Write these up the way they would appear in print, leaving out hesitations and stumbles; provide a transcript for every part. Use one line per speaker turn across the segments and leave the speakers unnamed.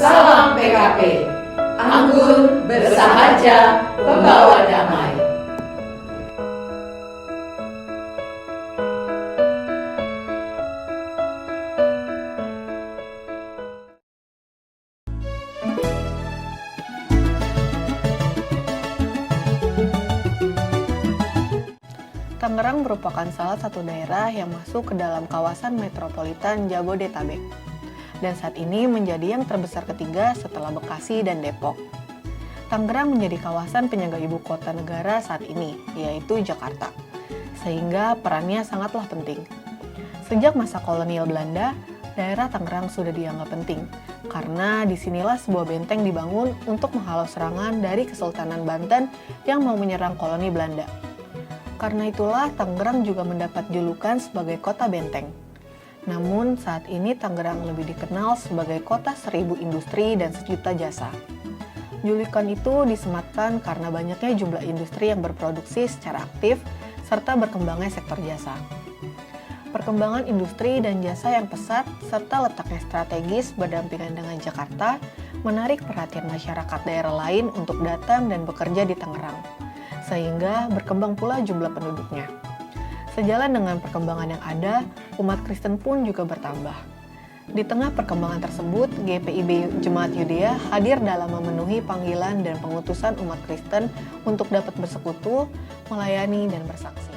Salam PKP, anggun bersahaja, pembawa damai.
Tangerang merupakan salah satu daerah yang masuk ke dalam kawasan metropolitan Jabodetabek, dan saat ini menjadi yang terbesar ketiga setelah Bekasi dan Depok. Tangerang menjadi kawasan penyangga ibu kota negara saat ini, yaitu Jakarta, sehingga perannya sangatlah penting. Sejak masa kolonial Belanda, daerah Tangerang sudah dianggap penting, karena disinilah sebuah benteng dibangun untuk menghalau serangan dari Kesultanan Banten yang mau menyerang koloni Belanda. Karena itulah Tangerang juga mendapat julukan sebagai kota benteng. Namun saat ini Tangerang lebih dikenal sebagai kota 1000 industri dan sejuta jasa. Julukan itu disematkan karena banyaknya jumlah industri yang berproduksi secara aktif serta berkembangnya sektor jasa. Perkembangan industri dan jasa yang pesat serta letaknya strategis berdampingan dengan Jakarta menarik perhatian masyarakat daerah lain untuk datang dan bekerja di Tangerang, sehingga berkembang pula jumlah penduduknya. Sejalan dengan perkembangan yang ada, umat Kristen pun juga bertambah. Di tengah perkembangan tersebut, GPIB Jemaat Yudea hadir dalam memenuhi panggilan dan pengutusan umat Kristen untuk dapat bersekutu, melayani, dan bersaksi.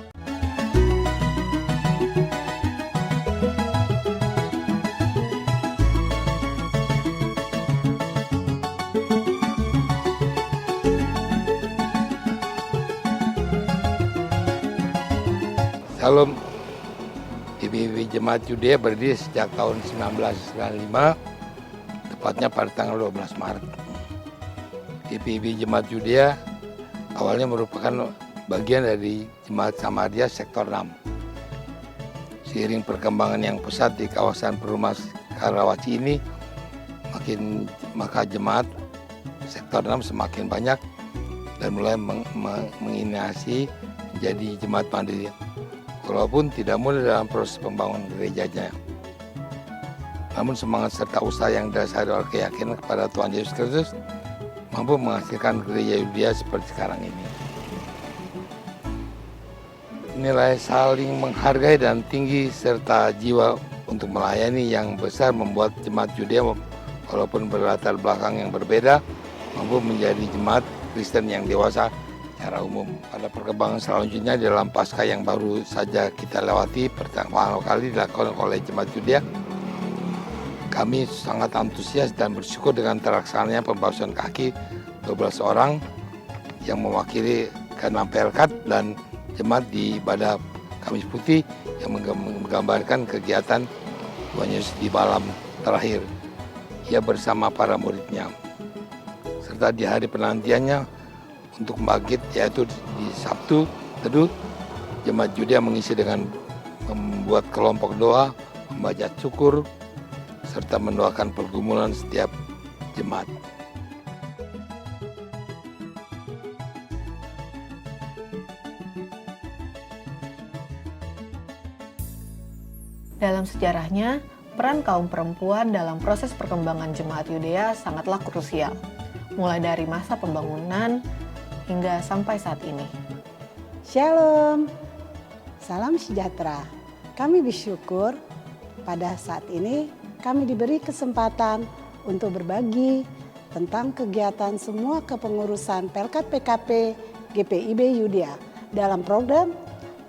Shalom, GPIB Jemaat Yudea berdiri sejak tahun 1995, tepatnya pada tanggal 12 Maret. GPIB Jemaat Yudea awalnya merupakan bagian dari Jemaat Samaria Sektor 6. Seiring perkembangan yang pesat di kawasan perumahan Karawaci ini, maka Jemaat Sektor 6 semakin banyak dan mulai menginisiasi menjadi Jemaat Mandiri. Walaupun tidak mudah dalam proses pembangunan gerejanya. Namun semangat serta usaha yang dasar oleh keyakinan kepada Tuhan Yesus Kristus mampu menghasilkan gereja Yudea seperti sekarang ini. Nilai saling menghargai dan tinggi serta jiwa untuk melayani yang besar membuat Jemaat Yudea walaupun berlatar belakang yang berbeda mampu menjadi jemaat Kristen yang dewasa secara umum. Pada perkembangan selanjutnya dalam Paskah yang baru saja kita lewati pertama kali dilakukan oleh Jemaat Yudea, kami sangat antusias dan bersyukur dengan terlaksananya pembasuhan kaki 12 orang yang mewakili keenam Pelkat dan jemaat di ibadah Kamis Putih yang menggambarkan kegiatan Tuhan Yesus di malam terakhir. Ia bersama para muridnya. Serta di hari penantiannya untuk membangkit, yaitu di Sabtu Teduh, Jemaat Yudea mengisi dengan membuat kelompok doa, membaca syukur, serta mendoakan pergumulan setiap jemaat.
Dalam sejarahnya, peran kaum perempuan dalam proses perkembangan Jemaat Yudea sangatlah krusial, mulai dari masa pembangunan hingga sampai saat ini.
Shalom, salam sejahtera. Kami bersyukur pada saat ini kami diberi kesempatan untuk berbagi tentang kegiatan semua kepengurusan Pelkat PKP GPIB Yudea dalam program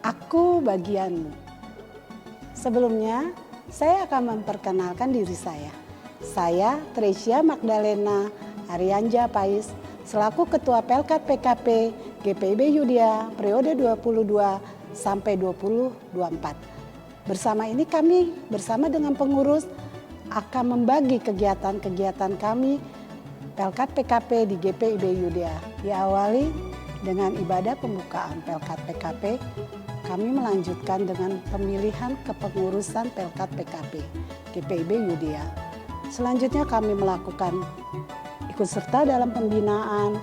Aku Bagianmu. Sebelumnya, saya akan memperkenalkan diri saya. Saya Tresia Magdalena Arianja Pais, selaku Ketua Pelkat PKP GPIB Yudea periode 22 sampai 2024. Bersama ini kami bersama dengan pengurus akan membagi kegiatan-kegiatan kami Pelkat PKP di GPIB Yudea. Diawali dengan ibadah pembukaan Pelkat PKP, kami melanjutkan dengan pemilihan kepengurusan Pelkat PKP GPIB Yudea. Selanjutnya kami melakukan ikut serta dalam pembinaan,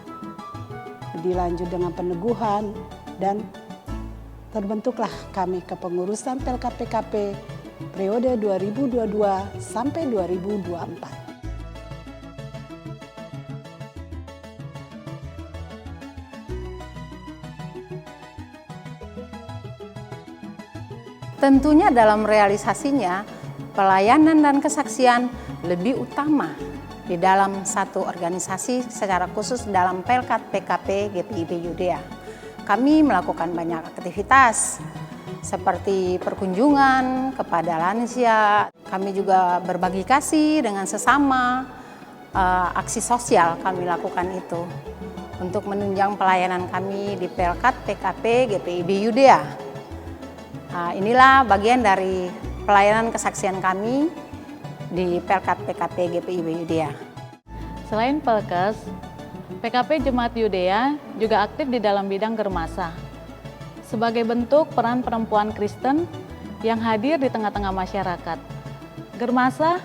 dilanjut dengan peneguhan, dan terbentuklah kami kepengurusan Pelkat PKP periode 2022 sampai 2024.
Tentunya dalam realisasinya, pelayanan dan kesaksian lebih utama di dalam satu organisasi, secara khusus dalam Pelkat PKP GPIB Yudea. Kami melakukan banyak aktivitas seperti perkunjungan kepada lansia. Kami juga berbagi kasih dengan sesama, aksi sosial kami lakukan itu untuk menunjang pelayanan kami di Pelkat PKP GPIB Yudea. Inilah bagian dari pelayanan kesaksian kami di Pelkat PKP GPIB Yudea.
Selain Pelkes, PKP Jemaat Yudea juga aktif di dalam bidang Germasa. Sebagai bentuk peran perempuan Kristen yang hadir di tengah-tengah masyarakat. Germasa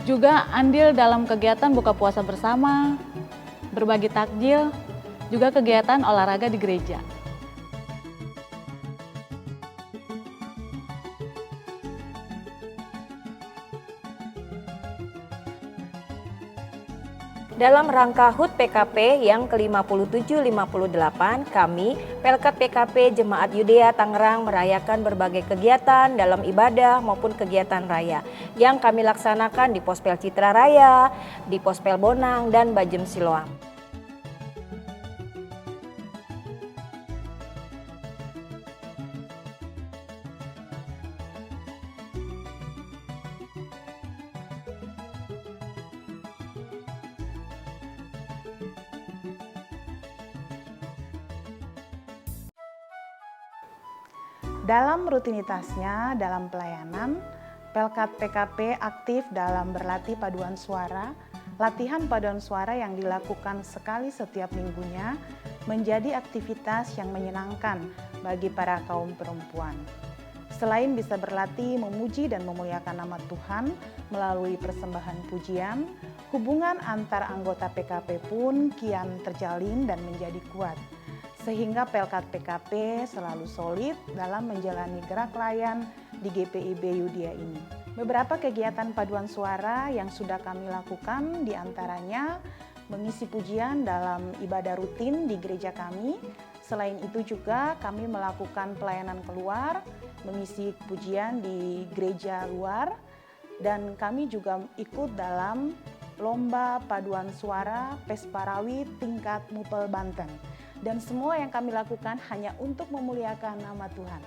juga andil dalam kegiatan buka puasa bersama, berbagi takjil, juga kegiatan olahraga di gereja.
Dalam rangka HUT PKP yang ke-57-58, kami, Pelkat PKP Jemaat Yudea Tangerang merayakan berbagai kegiatan dalam ibadah maupun kegiatan raya yang kami laksanakan di Pospel Citra Raya, di Pospel Bonang, dan Bajem Siloam.
Dalam rutinitasnya dalam pelayanan, Pelkat PKP aktif dalam berlatih paduan suara. Latihan paduan suara yang dilakukan sekali setiap minggunya menjadi aktivitas yang menyenangkan bagi para kaum perempuan. Selain bisa berlatih memuji dan memuliakan nama Tuhan melalui persembahan pujian, hubungan antar anggota PKP pun kian terjalin dan menjadi kuat. Sehingga Pelkat PKP selalu solid dalam menjalani gerak layan di GPIB Yudea ini. Beberapa kegiatan paduan suara yang sudah kami lakukan diantaranya mengisi pujian dalam ibadah rutin di gereja kami. Selain itu juga kami melakukan pelayanan keluar, mengisi pujian di gereja luar, dan kami juga ikut dalam lomba paduan suara Pesparawi tingkat Mupel Banten. Dan semua yang kami lakukan hanya untuk memuliakan nama Tuhan.